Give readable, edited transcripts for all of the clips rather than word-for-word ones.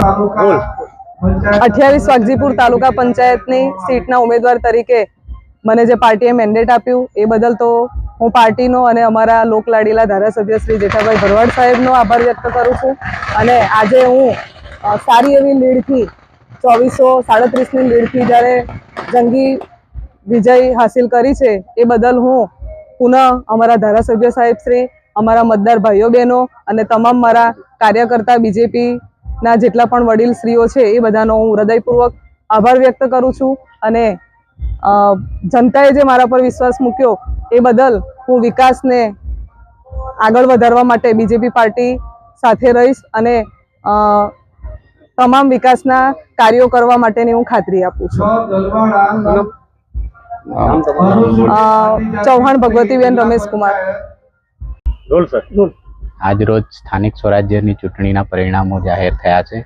28 વાઘજીપુર તાલુકા પંચાયતની સીટના ઉમેદવાર તરીકે મને જે પાર્ટીએ મેન્ડેટ આપ્યું એ બદલ તો હું પાર્ટીનો અને અમારા લોકલાડીલા ધારાસભ્ય શ્રી જેઠાભાઈ ભરવાડ સાહેબનો આભાર વ્યક્ત કરું છું। અને આજે હું સારી એવી લીડથી 2437ની લીડથી જ્યારે જંગી વિજય હાસિલ કરી છે એ બદલ હું પુનઃ અમારા ધારાસભ્ય સાહેબ શ્રી, અમારા મતદાર ભાઈઓ બહેનો અને તમામ મારા કાર્યકર્તા બીજેપીના જેટલા પણ વડીલ શ્રીઓ છે એ બધાનો હું હૃદયપૂર્વક આભાર વ્યક્ત કરું છું। અને જનતાએ જે મારા પર વિશ્વાસ મૂક્યો એ બદલ હું વિકાસને આગળ વધારવા માટે બીજેપી પાર્ટી સાથે રહીશ અને તમામ વિકાસના કાર્યો કરવા માટેની હું ખાતરી આપું છું। ચૌહાણ ભગવતીબેન રમેશ કુમાર। આજરોજ સ્થાનિક સ્વરાજ્યની ચૂંટણીના પરિણામો જાહેર થયા છે,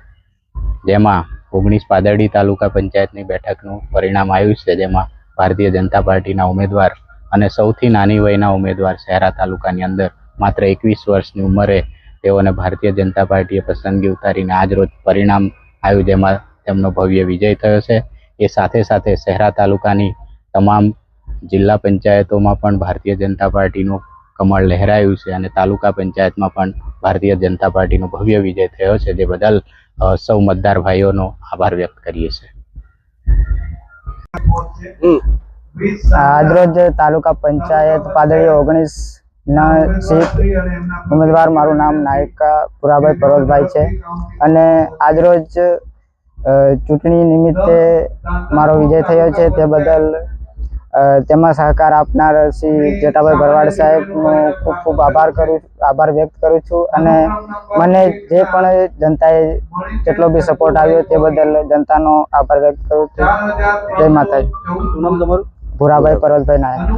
જેમાં 19 પાદરડી તાલુકા પંચાયતની બેઠકનું પરિણામ આવ્યું છે, જેમાં ભારતીય જનતા પાર્ટીના ઉમેદવાર અને સૌથી નાની વયના ઉમેદવાર શહેરા તાલુકાની અંદર માત્ર 21 વર્ષની ઉંમરે તેઓને ભારતીય જનતા પાર્ટીએ પસંદગી ઉતારીને આજરોજ પરિણામ આવ્યું, જેમાં તેમનો ભવ્ય વિજય થયો છે। એ સાથે સાથે શહેરા તાલુકાની તમામ જિલ્લા પંચાયતોમાં પણ ભારતીય જનતા પાર્ટીનું કમળ લહેરાયું છે અને તાલુકા પંચાયતમાં પણ ભારતીય જનતા પાર્ટીનો ભવ્ય વિજય થયો છે, જે બદલ સૌ મતદાર ભાઈઓનો આભાર વ્યક્ત કરીએ છીએ। આજરોજ તાલુકા પંચાયત પાદરી 19ના સીટ ઉમેદવાર મારું નામ નાયકા પુરાભાઈ પરોલભાઈ છે અને આજરોજ ચૂંટણી નિમિત્તે મારો વિજય થયો છે, તે બદલ તેમાં સહકાર આપનાર શ્રી જેઠાભાઈ ભરવાડ સાહેબનો ખૂબ ખૂબ આભાર વ્યક્ત કરું છું। અને મને જે પણ જનતાએ જેટલો બી સપોર્ટ આવ્યો તે બદલ જનતાનો આભાર વ્યક્ત કરું છું। જય માતાજી। ભુરાભાઈ પરોલભાઈ નાયક।